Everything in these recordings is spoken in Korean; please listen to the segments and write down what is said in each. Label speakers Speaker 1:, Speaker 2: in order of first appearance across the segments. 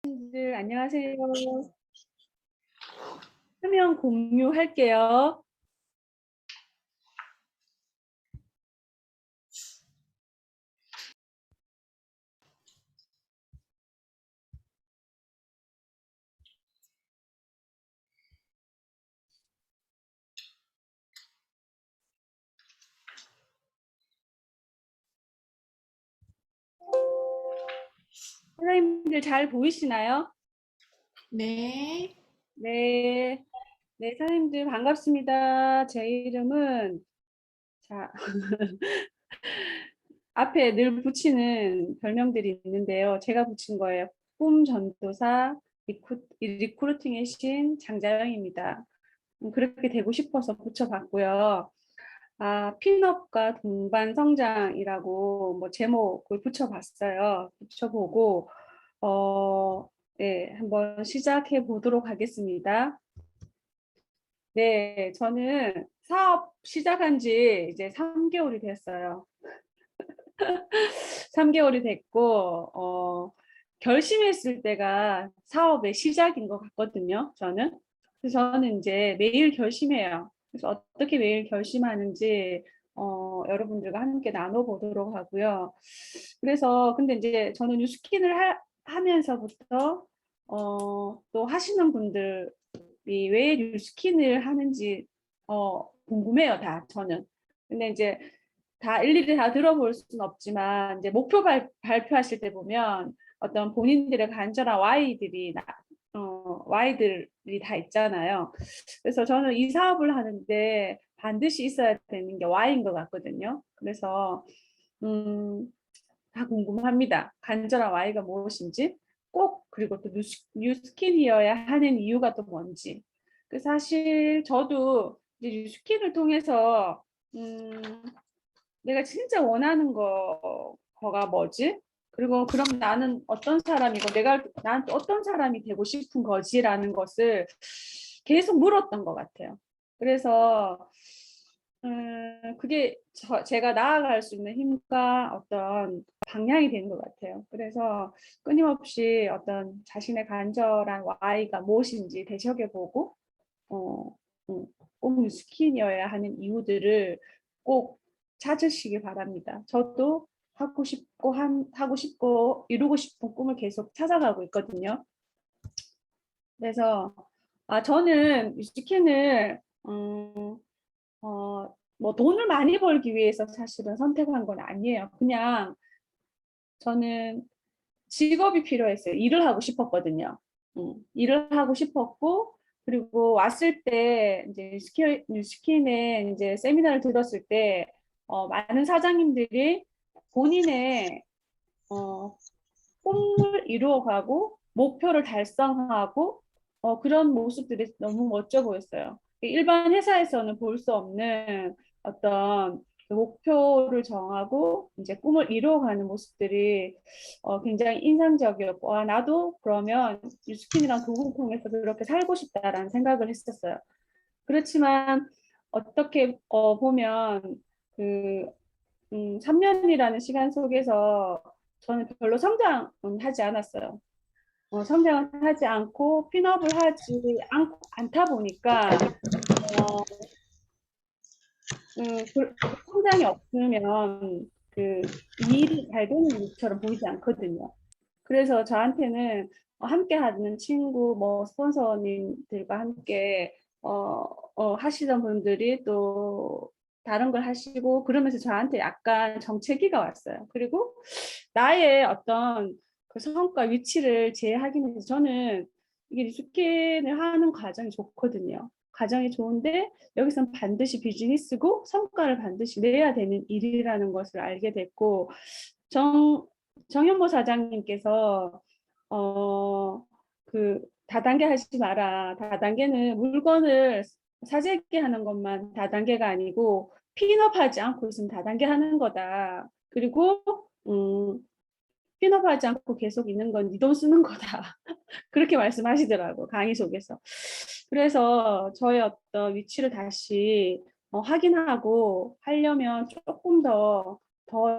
Speaker 1: 네, 안녕하세요. 화면 공유할게요. 선생님들 잘 보이시나요?
Speaker 2: 네,
Speaker 1: 네, 네, 선생님들 반갑습니다. 제 이름은 자 앞에 늘 붙이는 별명들이 있는데요. 제가 붙인 거예요. 꿈 전도사, 리크루팅의 신 장자영입니다. 그렇게 되고 싶어서 붙여봤고요. 핀업과 동반 성장이라고 뭐 제목을 붙여봤어요. 붙여보고 네, 한번 시작해 보도록 하겠습니다. 네, 저는 사업 시작한 지 이제 3개월이 됐어요. 3개월이 됐고, 결심했을 때가 사업의 시작인 것 같거든요, 저는. 그래서 저는 이제 매일 결심해요. 그래서 어떻게 매일 결심하는지, 여러분들과 함께 나눠보도록 하고요. 그래서, 근데 이제 저는 뉴스킨을 하면서부터, 또 하시는 분들이 왜 뉴스킨을 하는지, 궁금해요, 다, 저는. 근데 이제 다 일일이 다 들어볼 수는 없지만 이제 목표 발표하실 때 보면 어떤 본인들의 간절한 Y들이 다 있잖아요. 그래서 저는 이 사업을 하는데 반드시 있어야 되는 게 Y인 것 같거든요. 그래서 음, 다 궁금합니다. 간절한 Y가 무엇인지 꼭 그리고 또 뉴스킨이어야 하는 이유가 또 뭔지. 그 사실 저도 이제 뉴스킨을 통해서 음, 내가 진짜 원하는 거가 뭐지? 그리고 그럼 나는 어떤 사람이고 난 어떤 사람이 되고 싶은 거지라는 것을 계속 물었던 것 같아요. 그래서 그게 제가 나아갈 수 있는 힘과 어떤 방향이 되는 것 같아요. 그래서 끊임없이 어떤 자신의 간절한 Y가 무엇인지 되새겨보고 어, 꼭 스킨이어야 하는 이유들을 꼭 찾으시기 바랍니다. 저도 하고 싶고 이루고 싶은 꿈을 계속 찾아가고 있거든요. 그래서 저는 스킨을 뭐 돈을 많이 벌기 위해서 사실은 선택한 건 아니에요. 그냥 저는 직업이 필요했어요. 일을 하고 싶었거든요. 일을 하고 싶었고, 그리고 왔을 때, 이제 뉴스킨에 이제 세미나를 들었을 때, 많은 사장님들이 본인의, 어, 꿈을 이루어가고, 목표를 달성하고, 그런 모습들이 너무 멋져 보였어요. 일반 회사에서는 볼 수 없는 어떤 그 목표를 정하고, 이제 꿈을 이루어가는 모습들이 굉장히 인상적이었고, 나도 그러면 뉴스킨이랑 도구를 통해서 그렇게 살고 싶다라는 생각을 했었어요. 그렇지만 어떻게 보면 그 3년이라는 시간 속에서 저는 별로 성장은 하지 않았어요. 성장을 하지 않고 핀업을 않다 보니까 어, 성장이 없으면 그 일이 잘 되는 일처럼 보이지 않거든요. 그래서 저한테는 함께 하는 친구, 뭐 스폰서님들과 함께 하시던 분들이 또 다른 걸 하시고 그러면서 저한테 약간 정체기가 왔어요. 그리고 나의 어떤 그 성과 위치를 재하기 위해서 저는 이게 리스킨을 하는 과정이 좋거든요. 과정이 좋은데 여기서는 반드시 비즈니스고 성과를 반드시 내야 되는 일이라는 것을 알게 됐고 정 정현모 사장님께서 어 그 다단계 하지 마라. 다단계는 물건을 사재기 하는 것만 다단계가 아니고 핀업하지 않고 있으면 다단계 하는 거다. 그리고 핀업하지 않고 계속 있는 건 네 돈 쓰는 거다. 그렇게 말씀하시더라고 강의 속에서. 그래서 저의 어떤 위치를 다시 확인하고 하려면 조금 더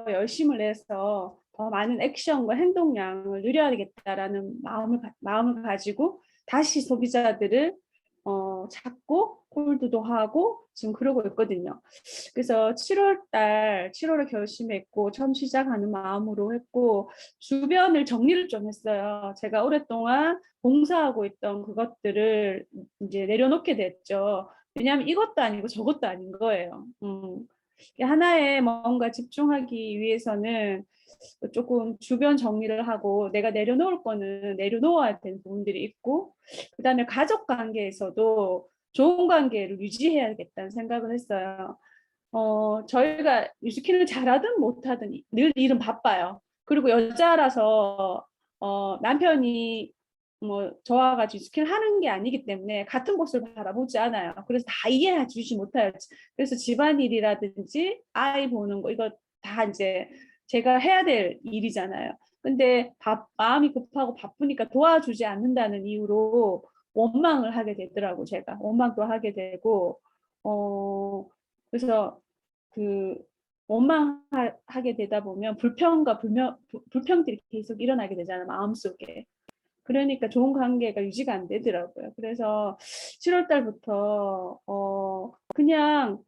Speaker 1: 열심을 내서 많은 액션과 행동량을 늘려야겠다라는 마음을 가지고 다시 소비자들을 찾고 홀드도 하고 지금 그러고 있거든요. 그래서 7월에 결심했고 처음 시작하는 마음으로 했고 주변을 정리를 좀 했어요. 제가 오랫동안 봉사하고 있던 그것들을 이제 내려놓게 됐죠. 왜냐하면 이것도 아니고 저것도 아닌 거예요. 하나에 뭔가 집중하기 위해서는 조금 주변 정리를 하고 내가 내려놓을 거는 내려놓아야 되는 부분들이 있고 그다음에 가족 관계에서도 좋은 관계를 유지해야겠다는 생각을 했어요. 저희가 뮤지컬을 잘하든 못하든 늘 일은 바빠요. 그리고 여자라서 남편이 뭐 저와 같이 뮤지컬 하는 게 아니기 때문에 같은 곳을 바라보지 않아요. 그래서 다 이해해 주지 못해요. 그래서 집안일이라든지 아이 보는 거 이거 다 이제 제가 해야 될 일이잖아요. 근데 마음이 급하고 바쁘니까 도와주지 않는다는 이유로 원망을 하게 되더라고 제가 원망도 하게 되고 그래서 그 원망하게 되다 보면 불평들이 계속 일어나게 되잖아요 마음속에. 그러니까 좋은 관계가 유지가 안 되더라고요. 그래서 7월 달부터 그냥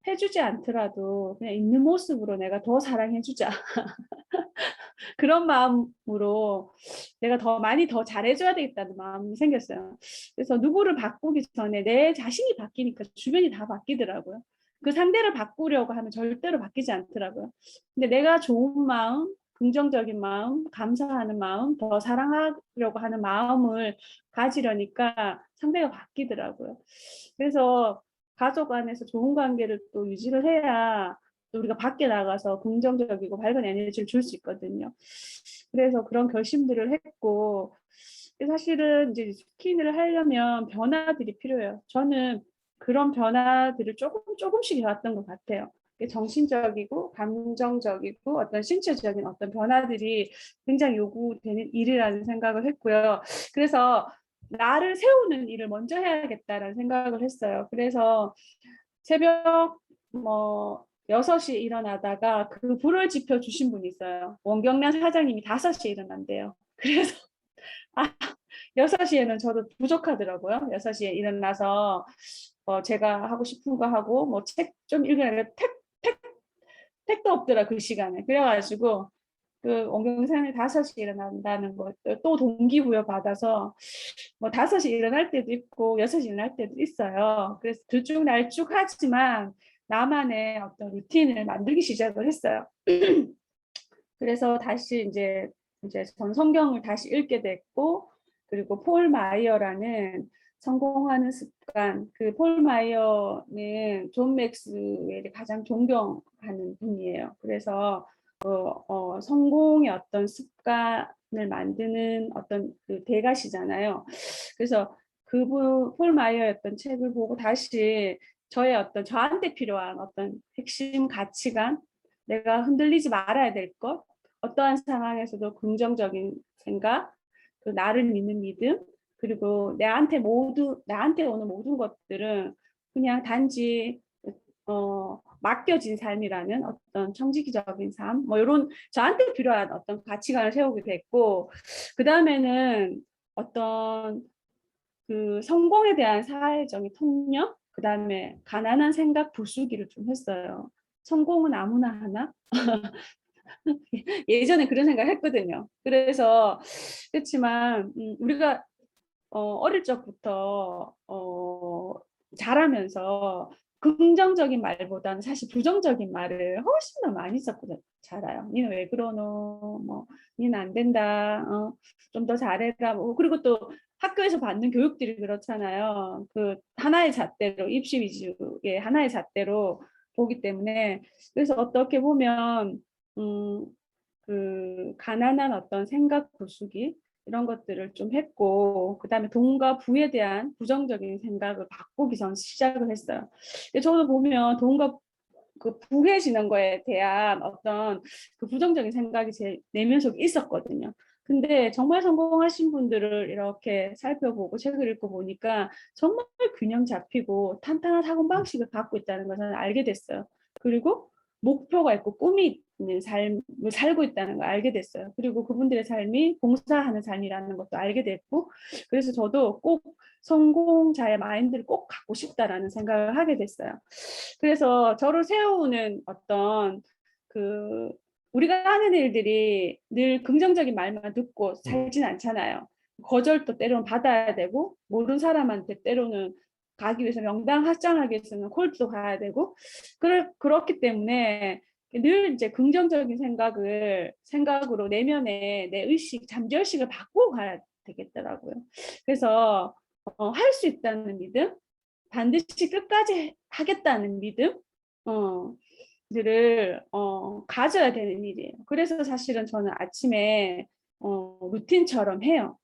Speaker 1: 해주지 않더라도 그냥 있는 모습으로 내가 더 사랑해주자. 그런 마음으로 내가 더 잘해줘야 되겠다는 마음이 생겼어요. 그래서 누구를 바꾸기 전에 내 자신이 바뀌니까 주변이 다 바뀌더라고요. 그 상대를 바꾸려고 하면 절대로 바뀌지 않더라고요. 근데 내가 좋은 마음, 긍정적인 마음, 감사하는 마음, 더 사랑하려고 하는 마음을 가지려니까 상대가 바뀌더라고요. 그래서 가족 안에서 좋은 관계를 또 유지를 해야 또 우리가 밖에 나가서 긍정적이고 밝은 에너지를 줄 수 있거든요. 그래서 그런 결심들을 했고 사실은 이제 스킨을 하려면 변화들이 필요해요. 저는 그런 변화들을 조금씩 해왔던 것 같아요. 정신적이고 감정적이고 어떤 신체적인 어떤 변화들이 굉장히 요구되는 일이라는 생각을 했고요. 그래서 나를 세우는 일을 먼저 해야겠다라는 생각을 했어요. 그래서 새벽 뭐 6시에 일어나다가 그 불을 지펴 주신 분이 있어요. 원경란 사장님이 5시에 일어난대요. 그래서 6시에는 저도 부족하더라고요. 6시에 일어나서 제가 하고 싶은 거 하고 뭐 책 좀 읽으려면 택도 없더라 그 시간에. 그래가지고 그 원경산에 5시에 일어난다는 것도 또 동기부여 받아서 뭐 5시에 일어날 때도 있고 6시에 일어날 때도 있어요. 그래서 들쭉날쭉하지만 나만의 어떤 루틴을 만들기 시작을 했어요. 그래서 다시 이제 전 성경을 다시 읽게 됐고 그리고 폴 마이어라는 성공하는 습관 그 폴 마이어는 존 맥스웰이 가장 존경하는 분이에요. 그래서 성공의 어떤 습관을 만드는 어떤 그 대가시잖아요. 그래서 그분 폴 마이어의 어떤 책을 보고 다시 저한테 필요한 어떤 핵심 가치관, 내가 흔들리지 말아야 될 것, 어떠한 상황에서도 긍정적인 생각, 그 나를 믿는 믿음, 그리고 나한테 오는 모든 것들은 그냥 단지 맡겨진 삶이라는 어떤 청지기적인 삶, 뭐 이런 저한테 필요한 어떤 가치관을 세우게 됐고, 그 다음에는 어떤 그 성공에 대한 사회적인 통념, 그 다음에 가난한 생각 부수기를 좀 했어요. 성공은 아무나 하나? 예전에 그런 생각을 했거든요. 그래서 그렇지만 우리가 어릴 적부터 자라면서 긍정적인 말보다는 사실 부정적인 말을 훨씬 더 많이 썼거든. 자라요. 니는 왜 그러노? 뭐 니는 안 된다. 좀 더 잘해라. 뭐 그리고 또 학교에서 받는 교육들이 그렇잖아요. 그 하나의 잣대로 입시 위주의 하나의 잣대로 보기 때문에 그래서 어떻게 보면 음, 그 가난한 어떤 생각 부수기 이런 것들을 좀 했고 그다음에 돈과 부에 대한 부정적인 생각을 바꾸기 전 시작을 했어요. 근데 저도 보면 돈과 그 부해지는 거에 대한 어떤 그 부정적인 생각이 제 내면 속에 있었거든요. 근데 정말 성공하신 분들을 이렇게 살펴보고 책을 읽고 보니까 정말 균형 잡히고 탄탄한 사고 방식을 갖고 있다는 것을 알게 됐어요. 그리고 목표가 있고 꿈이 삶을 살고 있다는 걸 알게 됐어요. 그리고 그분들의 삶이 봉사하는 삶이라는 것도 알게 됐고, 그래서 저도 꼭 성공자의 마인드를 꼭 갖고 싶다라는 생각을 하게 됐어요. 그래서 저를 세우는 어떤 그 우리가 하는 일들이 늘 긍정적인 말만 듣고 살진 않잖아요. 거절도 때로는 받아야 되고, 모르는 사람한테 때로는 가기 위해서 명당 확장하기 위해서는 콜도 가야 되고, 그렇기 때문에 늘 이제 긍정적인 생각으로 내면에 내 의식, 잠재의식을 바꾸고 가야 되겠더라고요. 그래서 할 수 있다는 믿음, 반드시 끝까지 하겠다는 믿음, 들을 가져야 되는 일이에요. 그래서 사실은 저는 아침에 루틴처럼 해요.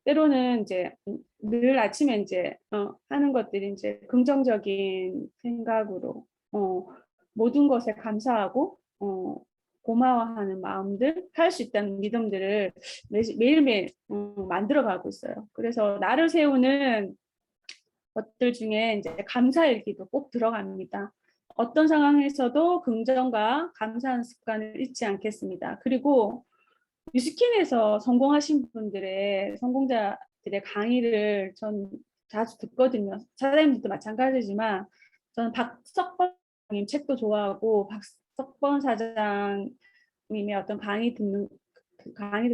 Speaker 1: 때로는 이제 늘 아침에 이제 하는 것들이 이제 긍정적인 생각으로 모든 것에 감사하고 고마워하는 마음들, 할 수 있다는 믿음들을 매일매일 만들어가고 있어요. 그래서 나를 세우는 것들 중에 이제 감사일기도 꼭 들어갑니다. 어떤 상황에서도 긍정과 감사하는 습관을 잊지 않겠습니다. 그리고 뉴스킨에서 성공하신 분들의 성공자들의 강의를 전 자주 듣거든요. 사장님들도 마찬가지지만 저는 박석번 책도 좋아하고 박석번 사장님의 어떤 강의도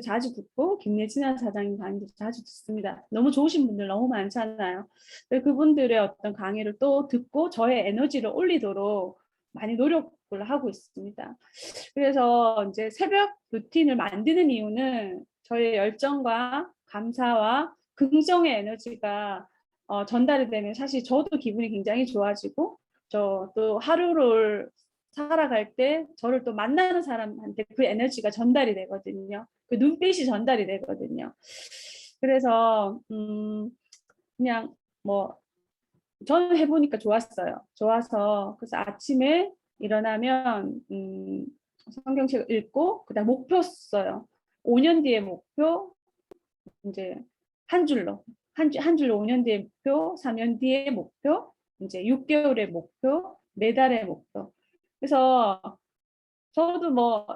Speaker 1: 자주 듣고 김예진아 사장님 강의도 자주 듣습니다. 너무 좋으신 분들 너무 많잖아요. 그분들의 어떤 강의를 또 듣고 저의 에너지를 올리도록 많이 노력을 하고 있습니다. 그래서 이제 새벽 루틴을 만드는 이유는 저의 열정과 감사와 긍정의 에너지가 전달이 되면 사실 저도 기분이 굉장히 좋아지고 저 또 하루를 살아갈 때 저를 또 만나는 사람한테 그 에너지가 전달이 되거든요. 그 눈빛이 전달이 되거든요. 그래서 그냥 뭐 저는 해보니까 좋았어요. 좋아서 그래서 아침에 일어나면 성경책 읽고 그다음 목표 써요. 5년 뒤의 목표 이제 한 줄로 한 줄로 5년 뒤의 목표, 4년 뒤의 목표, 이제 6개월의 목표, 매달의 목표. 그래서 저도 뭐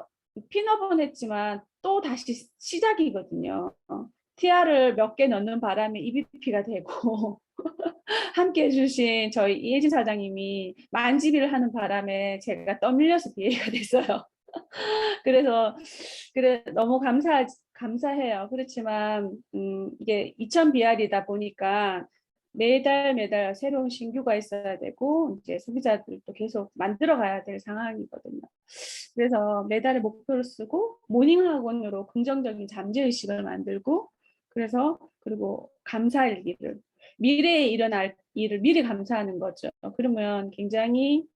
Speaker 1: 핀업은 했지만 또 다시 시작이거든요. TR을 몇 개 넣는 바람에 EBP가 되고 함께 해주신 저희 이혜진 사장님이 만지비를 하는 바람에 제가 떠밀려서 BA가 됐어요. 그래서 너무 감사해요. 그렇지만 이게 2000 BR이다 보니까 매달 새로운 신규가 있어야 되고 이제 소비자들도 계속 만들어 가야 될 상황이거든요. 그래서 매달의 목표를 쓰고 모닝 학원으로 긍정적인 잠재의식을 만들고 그리고 감사일기를 미래에 일어날 일을 미리 감사하는 거죠. 그러면 굉장히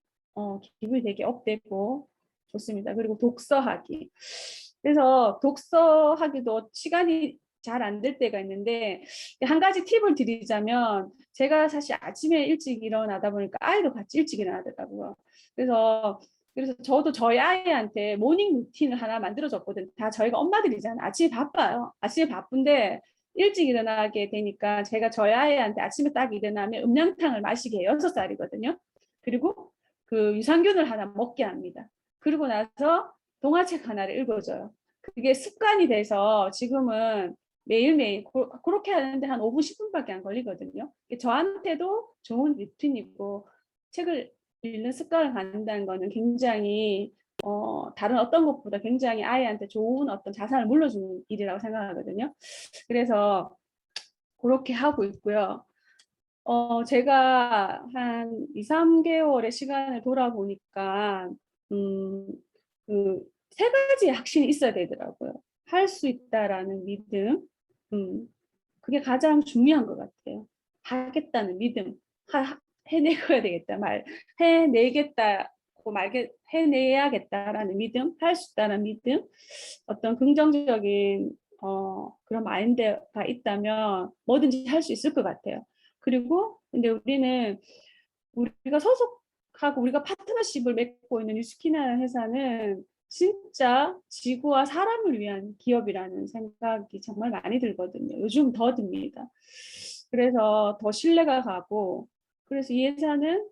Speaker 1: 기분이 되게 업되고 좋습니다. 그리고 독서하기. 그래서 독서하기도 시간이 잘 안 될 때가 있는데 한 가지 팁을 드리자면 제가 사실 아침에 일찍 일어나다 보니까 아이도 같이 일찍 일어나더라고요. 그래서 저도 저희 아이한테 모닝 루틴을 하나 만들어줬거든요. 다 저희가 엄마들이잖아요. 아침에 바빠요. 아침에 바쁜데 일찍 일어나게 되니까 제가 저희 아이한테 아침에 딱 일어나면 음량탕을 마시게 해요. 6살이거든요. 그리고 그 유산균을 하나 먹게 합니다. 그리고 나서 동화책 하나를 읽어줘요. 그게 습관이 돼서 지금은 매일매일 그렇게 하는데 한 5분, 10분밖에 안 걸리거든요. 저한테도 좋은 루틴이고 책을 읽는 습관을 갖는다는 거는 굉장히 다른 어떤 것보다 굉장히 아이한테 좋은 어떤 자산을 물려주는 일이라고 생각하거든요. 그래서 그렇게 하고 있고요. 제가 한 2, 3개월의 시간을 돌아보니까 그 세 가지 확신이 있어야 되더라고요. 할 수 있다라는 믿음, 그게 가장 중요한 것 같아요. 하겠다는 믿음, 해내야 되겠다 해내겠다고 해내야겠다라는 믿음, 할 수 있다는 믿음, 어떤 긍정적인 그런 마인드가 있다면 뭐든지 할 수 있을 것 같아요. 그리고 근데 우리가 소속하고 우리가 파트너십을 맺고 있는 뉴스키나라는 회사는 진짜 지구와 사람을 위한 기업이라는 생각이 정말 많이 들거든요. 요즘 더 듭니다. 그래서 더 신뢰가 가고 그래서 이 회사는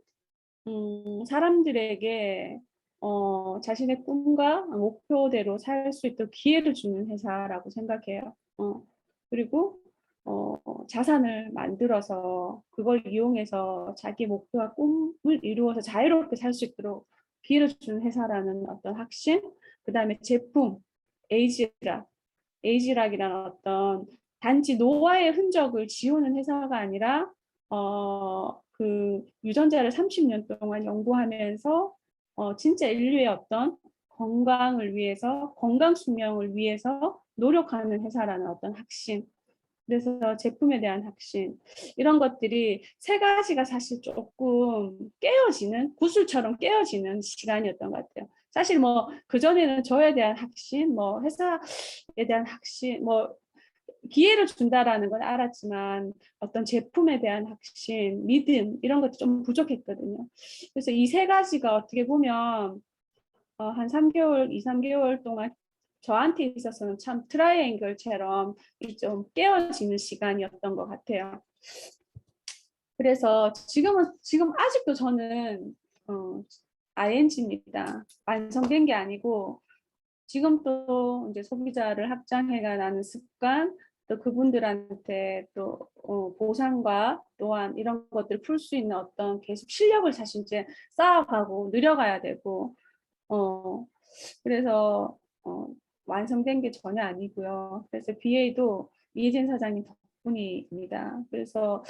Speaker 1: 사람들에게 자신의 꿈과 목표대로 살 수 있도록 기회를 주는 회사라고 생각해요. 그리고 자산을 만들어서 그걸 이용해서 자기 목표와 꿈을 이루어서 자유롭게 살 수 있도록 기회를 주는 회사라는 어떤 확신, 그 다음에 제품, 에이지락, 에이지락이라는 어떤 단지 노화의 흔적을 지우는 회사가 아니라 그 유전자를 30년 동안 연구하면서 진짜 인류의 어떤 건강을 위해서, 건강 수명을 위해서 노력하는 회사라는 어떤 확신. 그래서 제품에 대한 확신. 이런 것들이 세 가지가 사실 조금 깨어지는, 구슬처럼 깨어지는 시간이었던 것 같아요. 사실 뭐, 그전에는 저에 대한 확신, 뭐, 회사에 대한 확신, 뭐, 기회를 준다라는 건 알았지만 어떤 제품에 대한 확신, 믿음 이런 것도 좀 부족했거든요. 그래서 이 세 가지가 어떻게 보면 한 3개월, 2, 3개월 동안 저한테 있어서는 참 트라이앵글처럼 좀 깨어지는 시간이었던 것 같아요. 그래서 지금 아직도 저는 ING입니다. 완성된 게 아니고 지금 또 이제 소비자를 확장해가 나는 습관, 또 그분들한테 또 보상과 또한 이런 것들을 풀 수 있는 어떤 계속 실력을 사실 이제 쌓아가고 늘려가야 되고 그래서 완성된 게 전혀 아니고요. 그래서 BA도 이혜진 사장님 덕분입니다. 그래서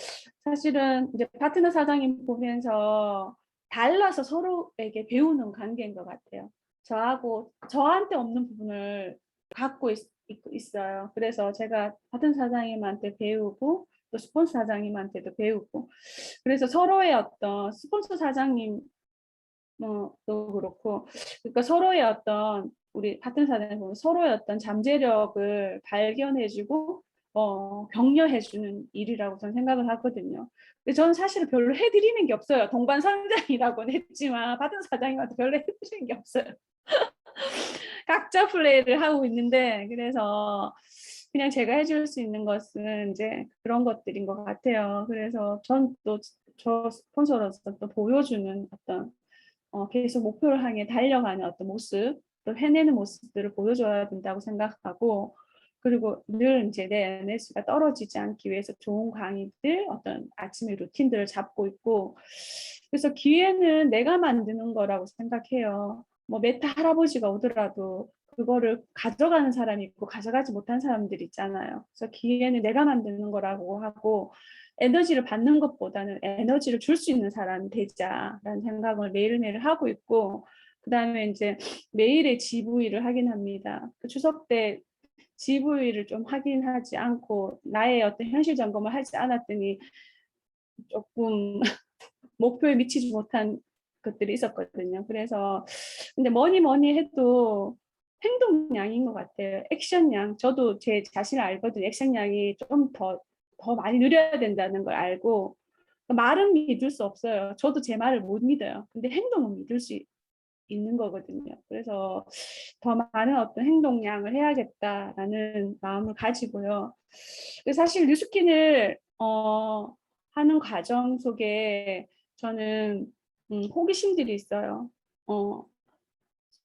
Speaker 1: 사실은 이제 파트너 사장님 보면서 달라서 서로에게 배우는 관계인 것 같아요. 저한테 없는 부분을 갖고 있어요. 그래서 제가 파트너 사장님한테 배우고 또 스폰서 사장님한테도 배우고 그래서 서로의 어떤 스폰서 사장님 또 그렇고 그러니까 서로의 어떤 우리 같은 사람을 보면 서로의 어떤 잠재력을 발견해주고 격려해주는 일이라고 저는 생각을 하거든요. 근데 저는 사실 별로 해드리는 게 없어요. 동반상장이라고는 했지만 받은 사장님한테 별로 해드리는 게 없어요. 각자 플레이를 하고 있는데 그래서 그냥 제가 해줄 수 있는 것은 이제 그런 것들인 것 같아요. 그래서 전 또 저 스폰서로서 또 보여주는 어떤 계속 목표를 향해 달려가는 어떤 모습, 또 해내는 모습들을 보여줘야 된다고 생각하고, 그리고 늘 이제 내 에너지가 떨어지지 않기 위해서 좋은 강의들, 어떤 아침의 루틴들을 잡고 있고, 그래서 기회는 내가 만드는 거라고 생각해요. 뭐 메타 할아버지가 오더라도 그거를 가져가는 사람이 있고 가져가지 못한 사람들 있잖아요. 그래서 기회는 내가 만드는 거라고 하고 에너지를 받는 것보다는 에너지를 줄 수 있는 사람이 되자라는 생각을 매일매일 하고 있고 그다음에 이제 매일의 GV를 하긴 합니다. 그 추석 때 GV를 좀 확인하지 않고 나의 어떤 현실 점검을 하지 않았더니 조금 목표에 미치지 못한 것들이 있었거든요. 그래서 근데 뭐니 해도 행동량인 것 같아요. 액션량. 저도 제 자신을 알거든요. 액션량이 좀 더 많이 늘려야 된다는 걸 알고 말은 믿을 수 없어요. 저도 제 말을 못 믿어요. 근데 행동은 믿을 수 있는 거거든요. 그래서 더 많은 어떤 행동량을 해야겠다라는 마음을 가지고요. 사실 뉴스킨을 하는 과정 속에 저는 호기심들이 있어요. 어,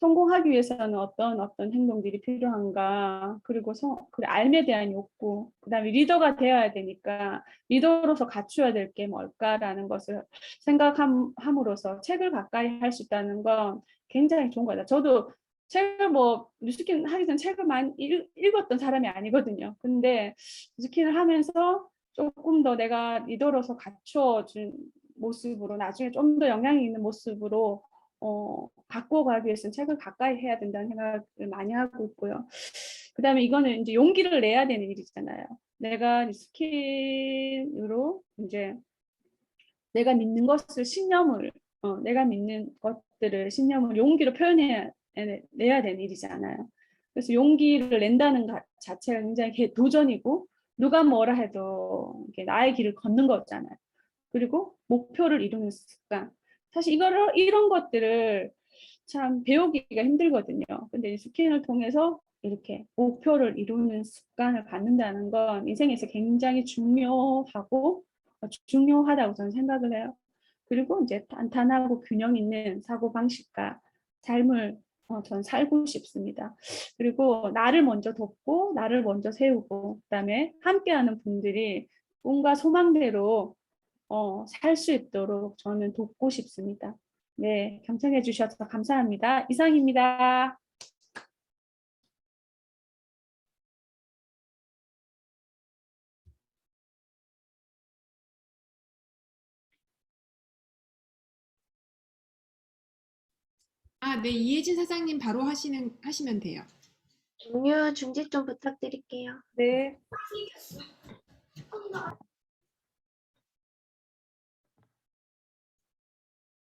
Speaker 1: 성공하기 위해서는 어떤 행동들이 필요한가, 그리고 그리고 알에 대한 욕구, 그다음에 리더가 되어야 되니까 리더로서 갖춰야 될 게 뭘까라는 것을 생각함으로써 책을 가까이 할 수 있다는 건 굉장히 좋은 거다. 저도 책을 뭐 뉴스킨 하기 전 책을 많이 읽었던 사람이 아니거든요. 근데 뉴스킨을 하면서 조금 더 내가 리더로서 갖춰준 모습으로 나중에 좀 더 영향이 있는 모습으로 갖고 가기 위해서는 책을 가까이 해야 된다는 생각을 많이 하고 있고요. 그 다음에 이거는 이제 용기를 내야 되는 일이잖아요. 내가 스킬으로 이제 내가 믿는 것을 내가 믿는 것들을 신념을 용기로 내야 되는 일이잖아요. 그래서 용기를 낸다는 자체가 굉장히 도전이고 누가 뭐라 해도 나의 길을 걷는 거잖아요. 그리고 목표를 이루는 습관. 사실 이런 것들을 참 배우기가 힘들거든요. 근데 이 스킨을 통해서 이렇게 목표를 이루는 습관을 갖는다는 건 인생에서 굉장히 중요하다고 저는 생각을 해요. 그리고 이제 탄탄하고 균형 있는 사고 방식과 삶을 전 살고 싶습니다. 그리고 나를 먼저 돕고 나를 먼저 세우고 그다음에 함께하는 분들이 꿈과 소망대로 살 수 있도록 저는 돕고 싶습니다. 네, 경청해 주셔서 감사합니다. 이상입니다.
Speaker 2: 아, 네, 이혜진 사장님 바로 하시면 돼요.
Speaker 3: 종료 중지 좀 부탁드릴게요.
Speaker 1: 네.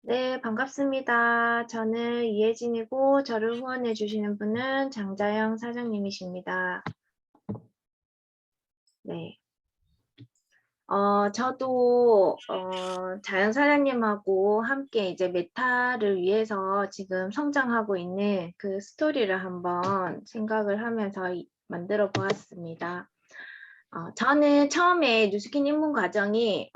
Speaker 3: 네, 반갑습니다. 저는 이혜진이고 저를 후원해 주시는 분은 장자영 사장님이십니다. 네. 저도 자연 사장님하고 함께 이제 메타를 위해서 지금 성장하고 있는 그 스토리를 한번 생각을 하면서 만들어 보았습니다. 저는 처음에 뉴스킨 입문 과정이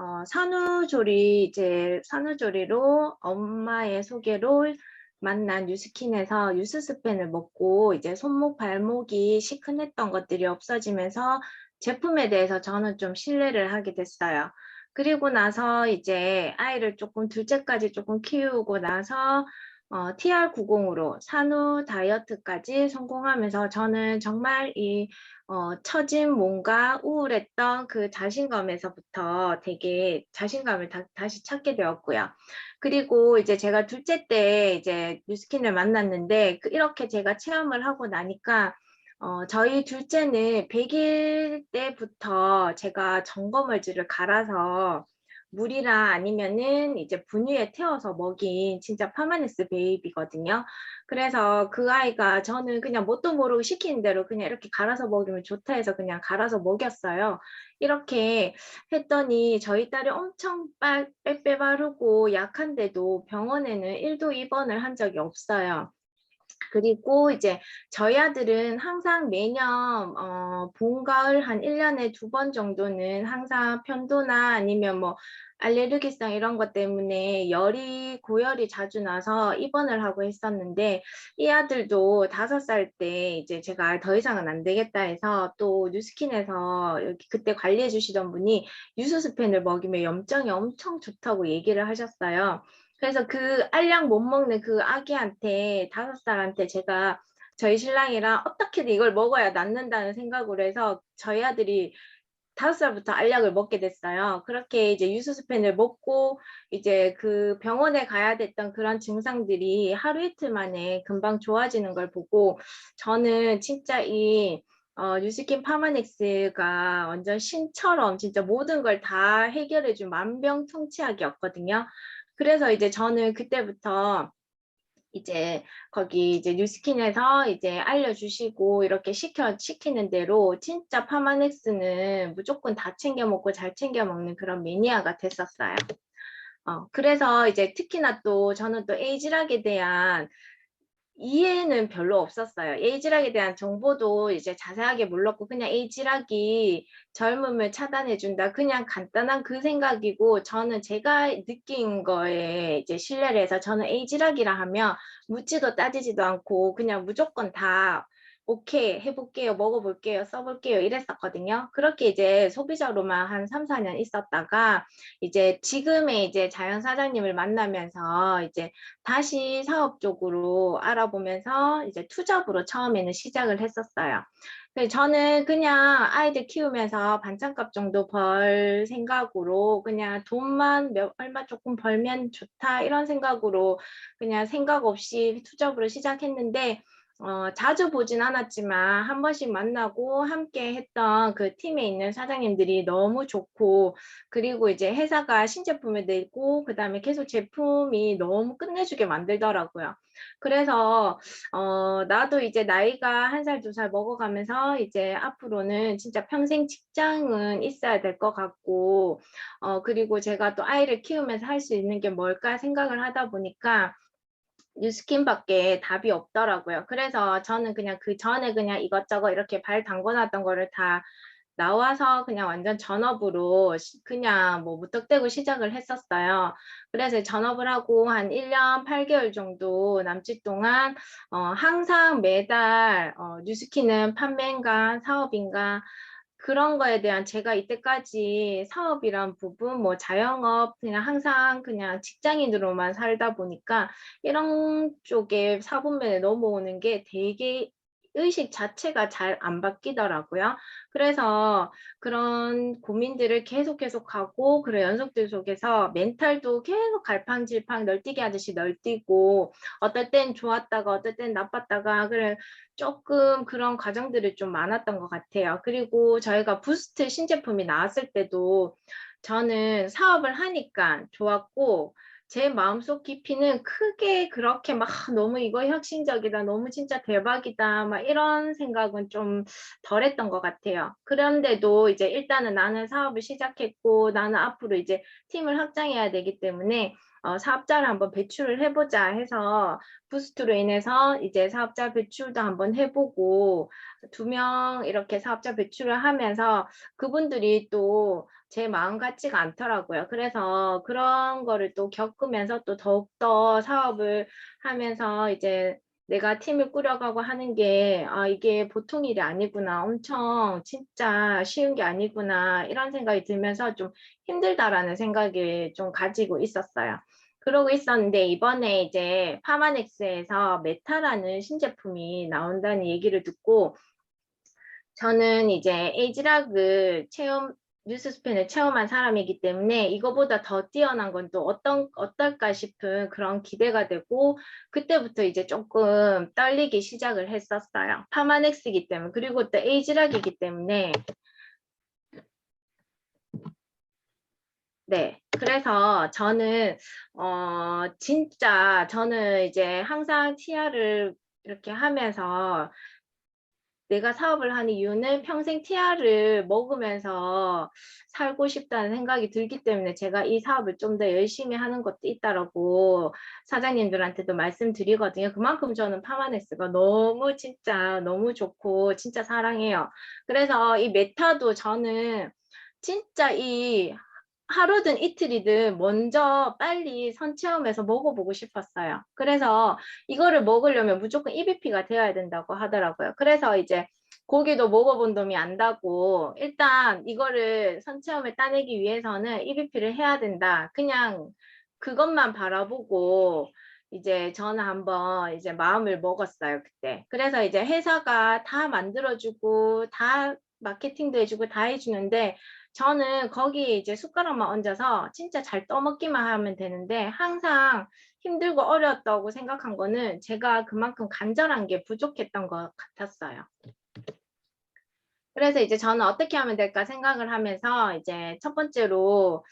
Speaker 3: 산후조리로 엄마의 소개로 만난 뉴스킨에서 뉴스스펜을 먹고 이제 손목 발목이 시큰했던 것들이 없어지면서 제품에 대해서 저는 좀 신뢰를 하게 됐어요. 그리고 나서 이제 아이를 둘째까지 조금 키우고 나서 TR90으로 산후 다이어트까지 성공하면서 저는 정말 처진 몸과 우울했던 그 자신감에서부터 되게 자신감을 다시 찾게 되었고요. 그리고 이제 제가 둘째 때 이제 뉴스킨을 만났는데 이렇게 제가 체험을 하고 나니까 저희 둘째는 100일 때부터 제가 점검을지를 갈아서 물이랑 아니면은 이제 분유에 태워서 먹인 진짜 파마네스 베이비거든요. 그래서 그 아이가 저는 그냥 뭣도 모르고 시키는 대로 그냥 이렇게 갈아서 먹이면 좋다 해서 그냥 갈아서 먹였어요. 이렇게 했더니 저희 딸이 엄청 빼빼 바르고 약한데도 병원에는 1도 입원을 한 적이 없어요. 그리고 이제 저희 아들은 항상 매년 봄, 가을 한 1년에 2번 정도는 항상 편도나 아니면 뭐 알레르기성 이런 것 때문에 고열이 자주 나서 입원을 하고 했었는데 이 아들도 5살 때 이제 제가 더 이상은 안 되겠다 해서 또 뉴스킨에서 여기 그때 관리해 주시던 분이 유수스펜을 먹이면 염증이 엄청 좋다고 얘기를 하셨어요. 그래서 그 알약 못 먹는 그 아기한테 5살한테 제가 저희 신랑이랑 어떻게든 이걸 먹어야 낫는다는 생각으로 해서 저희 아들이 5살부터 알약을 먹게 됐어요. 그렇게 이제 유수스펜을 먹고 이제 그 병원에 가야 됐던 그런 증상들이 하루 이틀 만에 금방 좋아지는 걸 보고 저는 진짜 뉴스킨 파마넥스가 완전 신처럼 진짜 모든 걸 다 해결해준 만병통치약이었거든요. 그래서 이제 저는 그때부터 이제 거기 이제 뉴스킨에서 이제 알려주시고 이렇게 시키는 대로 진짜 파마넥스는 무조건 다 챙겨 먹고 잘 챙겨 먹는 그런 매니아가 됐었어요. 그래서 이제 특히나 또 저는 또 에이즈락에 대한 이해는 별로 없었어요. 에이즈락에 대한 정보도 이제 자세하게 몰랐고 그냥 에이즈락이 젊음을 차단해준다. 그냥 간단한 그 생각이고 저는 제가 느낀 거에 이제 신뢰를 해서 저는 에이즈락이라 하면 묻지도 따지지도 않고 그냥 무조건 다 오케이 해볼게요, 먹어볼게요, 써볼게요 이랬었거든요. 그렇게 이제 소비자로만 한 3, 4년 있었다가 이제 지금의 이제 자연 사장님을 만나면서 이제 다시 사업 쪽으로 알아보면서 이제 투잡으로 처음에는 시작을 했었어요. 그래서 저는 그냥 아이들 키우면서 반찬값 정도 벌 생각으로 그냥 돈만 얼마 조금 벌면 좋다 이런 생각으로 그냥 생각 없이 투잡으로 시작했는데 자주 보진 않았지만 한 번씩 만나고 함께 했던 그 팀에 있는 사장님들이 너무 좋고 그리고 이제 회사가 신제품을 내고 그다음에 계속 제품이 너무 끝내주게 만들더라고요. 그래서 나도 이제 나이가 1살, 2살 먹어가면서 이제 앞으로는 진짜 평생 직장은 있어야 될 것 같고 그리고 제가 또 아이를 키우면서 할 수 있는 게 뭘까 생각을 하다 보니까 뉴스킨밖에 답이 없더라고요. 그래서 저는 그냥 그 전에 그냥 이것저것 이렇게 발 담궈놨던 거를 다 나와서 그냥 완전 전업으로 그냥 뭐 무턱대고 시작을 했었어요. 그래서 전업을 하고 한 1년 8개월 정도 남짓 동안 항상 매달 뉴스키는 판매인가 사업인가 그런 거에 대한 제가 이때까지 사업이란 부분, 뭐 자영업, 그냥 항상 그냥 직장인으로만 살다 보니까 이런 쪽에 사분면에 넘어오는 게 되게 의식 자체가 잘 안 바뀌더라고요. 그래서 그런 고민들을 계속 하고, 그런 연속들 속에서 멘탈도 계속 갈팡질팡 널뛰기 하듯이 널뛰고, 어떨 땐 좋았다가, 어떨 땐 나빴다가, 그래, 조금 그런 과정들이 좀 많았던 것 같아요. 그리고 저희가 부스트 신제품이 나왔을 때도 저는 사업을 하니까 좋았고, 제 마음속 깊이는 크게 그렇게 막 너무 이거 혁신적이다, 너무 진짜 대박이다, 막 이런 생각은 좀 덜했던 것 같아요. 그런데도 이제 일단은 나는 사업을 시작했고, 나는 앞으로 이제 팀을 확장해야 되기 때문에 사업자를 한번 배출을 해보자 해서 부스트로 인해서 이제 사업자 배출도 한번 해보고 2명 이렇게 사업자 배출을 하면서 그분들이 또 제 마음 같지가 않더라고요. 그래서 그런 거를 또 겪으면서 또 더욱더 사업을 하면서 이제 내가 팀을 꾸려가고 하는 게, 아, 이게 보통 일이 아니구나. 엄청 진짜 쉬운 게 아니구나. 이런 생각이 들면서 좀 힘들다라는 생각이 좀 가지고 있었어요. 그러고 있었는데 이번에 이제 파마넥스에서 메타라는 신제품이 나온다는 얘기를 듣고 저는 이제 에이지락을 뉴스 스팬을 체험한 사람이기 때문에 이거보다 더 뛰어난 건 또 어떨까 싶은 그런 기대가 되고 그때부터 이제 조금 떨리기 시작을 했었어요. 파마넥스이기 때문에 그리고 또 에이지락이기 때문에 네. 그래서 저는, 진짜 저는 이제 항상 TR을 이렇게 하면서 내가 사업을 하는 이유는 평생 TR을 먹으면서 살고 싶다는 생각이 들기 때문에 제가 이 사업을 좀 더 열심히 하는 것도 있다라고 사장님들한테도 말씀드리거든요. 그만큼 저는 파마넥스가 너무 진짜 너무 좋고 진짜 사랑해요. 그래서 이 메타도 저는 진짜 이 하루든 이틀이든 먼저 빨리 선체험해서 먹어보고 싶었어요. 그래서 이거를 먹으려면 무조건 EBP가 되어야 된다고 하더라고요. 그래서 이제 고기도 먹어본 놈이 안다고 일단 이거를 선체험에 따내기 위해서는 EBP를 해야 된다. 그냥 그것만 바라보고 이제 저는 한번 이제 마음을 먹었어요, 그때. 그래서 이제 회사가 다 만들어주고 다 마케팅도 해주고 다 해주는데 저는 거기에 이제 숟가락만 얹어서 진짜 잘 떠먹기만 하면 되는데 항상 힘들고 어려웠다고 생각한 거는 제가 그만큼 간절한 게 부족했던 것 같았어요. 그래서 이제 저는 어떻게 하면 될까 생각을 하면서 이제 첫 번째로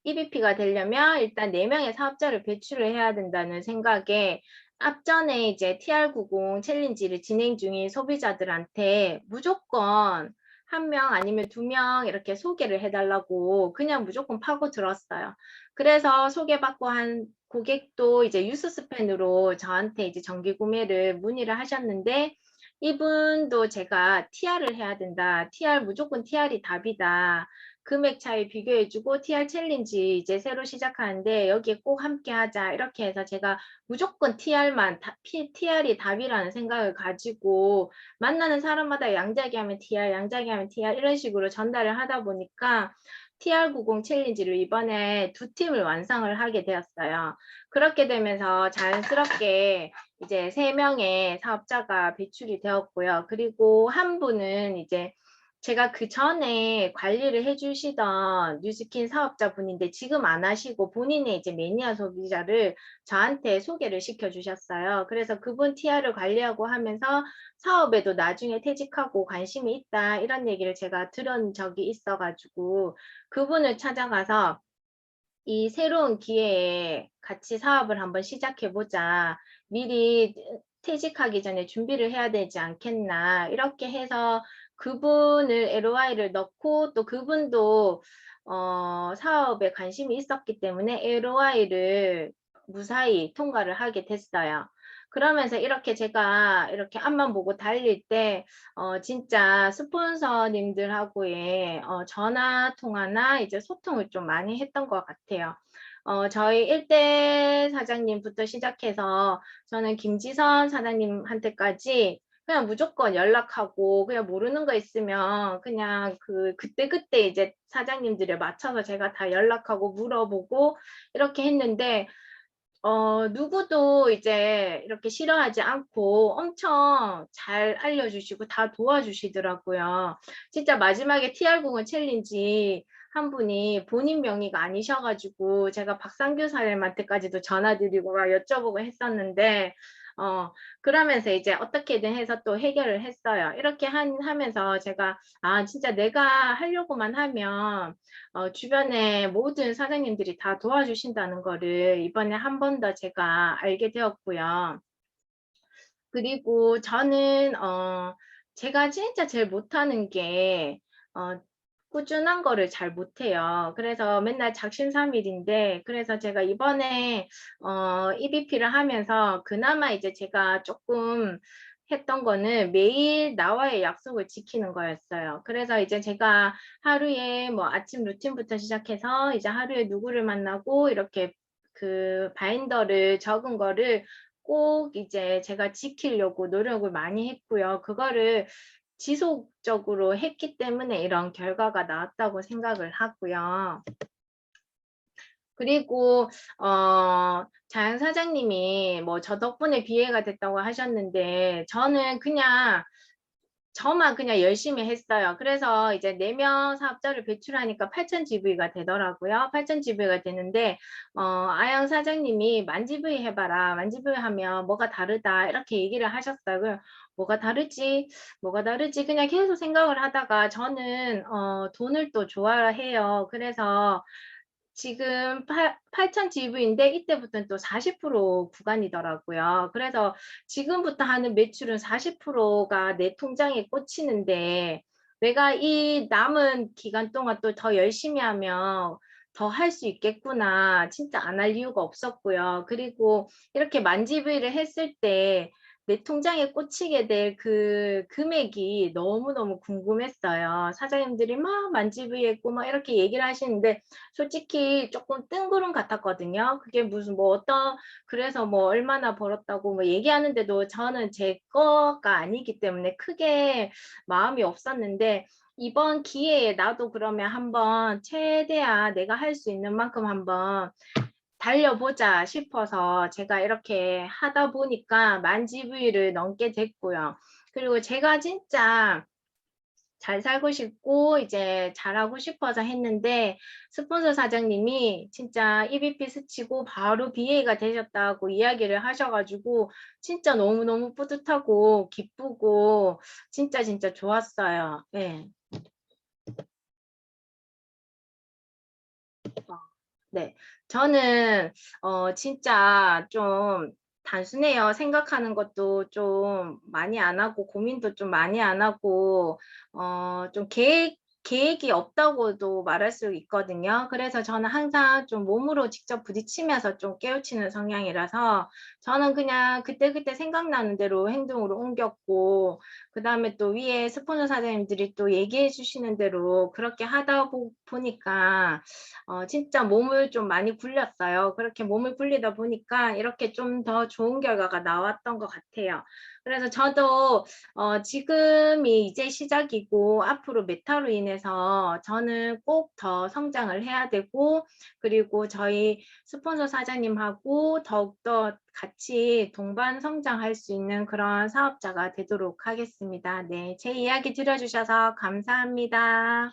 Speaker 3: EBP가 되려면 일단 4명의 사업자를 배출을 해야 된다는 생각에 앞전에 이제 TR90 챌린지를 진행 중인 소비자들한테 무조건 1명 아니면 2명 이렇게 소개를 해달라고 그냥 무조건 파고 들었어요. 그래서 소개받고 한 고객도 이제 유스스팬으로 저한테 이제 정기 구매를 문의를 하셨는데 이분도 제가 TR을 해야 된다. TR 무조건 TR이 답이다. 금액 차이 비교해주고 TR 챌린지 이제 새로 시작하는데 여기에 꼭 함께 하자 이렇게 해서 제가 무조건 TR이 답이라는 생각을 가지고 만나는 사람마다 양자기 하면 TR, 양자기 하면 TR 이런 식으로 전달을 하다 보니까 TR90 챌린지를 이번에 2팀을 완성을 하게 되었어요. 그렇게 되면서 자연스럽게 이제 3명의 사업자가 배출이 되었고요. 그리고 한 분은 이제 제가 그 전에 관리를 해주시던 뉴스킨 사업자분인데 지금 안 하시고 본인의 이제 매니아 소비자를 저한테 소개를 시켜주셨어요. 그래서 그분 TR을 관리하고 하면서 사업에도 나중에 퇴직하고 관심이 있다 이런 얘기를 제가 들은 적이 있어가지고 그분을 찾아가서 이 새로운 기회에 같이 사업을 한번 시작해보자. 미리 퇴직하기 전에 준비를 해야 되지 않겠나. 이렇게 해서 그분을 LOI를 넣고 또 그분도 사업에 관심이 있었기 때문에 LOI를 무사히 통과를 하게 됐어요. 그러면서 이렇게 제가 이렇게 앞만 보고 달릴 때 진짜 스폰서님들하고의 전화 통화나 이제 소통을 좀 많이 했던 것 같아요. 저희 1대 사장님부터 시작해서 저는 김지선 사장님한테까지 그냥 무조건 연락하고 그냥 모르는 거 있으면 그냥 그때그때 이제 사장님들에 맞춰서 제가 다 연락하고 물어보고 이렇게 했는데 누구도 이제 이렇게 싫어하지 않고 엄청 잘 알려주시고 다 도와주시더라고요. 진짜 마지막에 TR 공원 챌린지 한 분이 본인 명의가 아니셔가지고 제가 박상규 사장님한테까지도 전화드리고 막 여쭤보고 했었는데 그러면서 이제 어떻게든 해서 또 해결을 했어요. 이렇게 하면서 제가 진짜 내가 하려고만 하면 주변에 모든 사장님들이 다 도와주신다는 거를 이번에 한 번 더 제가 알게 되었고요. 그리고 저는 제가 진짜 제일 못하는 게 꾸준한 거를 잘 못해요. 그래서 맨날 작심삼일인데 그래서 제가 이번에 EBP를 하면서 그나마 이제 제가 조금 했던 거는 매일 나와의 약속을 지키는 거였어요. 그래서 이제 제가 하루에 뭐 아침 루틴부터 시작해서 이제 하루에 누구를 만나고 이렇게 그 바인더를 적은 거를 꼭 이제 제가 지키려고 노력을 많이 했고요. 그거를 지속적으로 했기 때문에 이런 결과가 나왔다고 생각을 하고요. 그리고 자연 사장님이 뭐 저 덕분에 비회가 됐다고 하셨는데 저는 그냥 저만 그냥 열심히 했어요. 그래서 이제 4명 사업자를 배출하니까 8,000GV가 되더라고요. 8,000GV가 되는데 아영 사장님이 만GV 해봐라. 만GV 하면 뭐가 다르다 이렇게 얘기를 하셨어요. 그래서 뭐가 다르지? 뭐가 다르지? 그냥 계속 생각을 하다가 저는 돈을 또 좋아해요. 그래서 지금 8,000GV인데 이때부터는 또 40% 구간이더라고요. 그래서 지금부터 하는 매출은 40%가 내 통장에 꽂히는데 내가 이 남은 기간 동안 또 더 열심히 하면 더 할 수 있겠구나. 진짜 안 할 이유가 없었고요. 그리고 이렇게 만GV를 했을 때 내 통장에 꽂히게 될 그 금액이 너무너무 궁금했어요. 사장님들이 막 만GV 했고 막 이렇게 얘기를 하시는데 솔직히 조금 뜬구름 같았거든요. 그게 무슨 뭐 그래서 뭐 얼마나 벌었다고 뭐 얘기하는데도 저는 제 거가 아니기 때문에 크게 마음이 없었는데 이번 기회에 나도 그러면 한번 최대한 내가 할 수 있는 만큼 한번 달려보자 싶어서 제가 이렇게 하다 보니까 만GV를 넘게 됐고요. 그리고 제가 진짜 잘 살고 싶고 이제 잘하고 싶어서 했는데 스폰서 사장님이 진짜 EBP 스치고 바로 BA가 되셨다고 이야기를 하셔가지고 진짜 너무너무 뿌듯하고 기쁘고 진짜 좋았어요. 네. 네, 저는 진짜 좀 단순해요. 생각하는 것도 좀 많이 안 하고 고민도 좀 많이 안 하고 좀 계획이 없다고도 말할 수 있거든요. 그래서 저는 항상 좀 몸으로 직접 부딪히면서 좀 깨우치는 성향이라서 저는 그냥 그때그때 생각나는 대로 행동으로 옮겼고 그다음에 또 위에 스폰서 사장님들이 또 얘기해 주시는 대로 그렇게 하다 보니까 진짜 몸을 좀 많이 굴렸어요. 그렇게 몸을 굴리다 보니까 이렇게 좀 더 좋은 결과가 나왔던 것 같아요. 그래서 저도 지금이 이제 시작이고 앞으로 메타로 인해서 저는 꼭 더 성장을 해야 되고 그리고 저희 스폰서 사장님하고 더욱더 같이 동반 성장할 수 있는 그런 사업자가 되도록 하겠습니다. 네, 제 이야기 들어주셔서 감사합니다.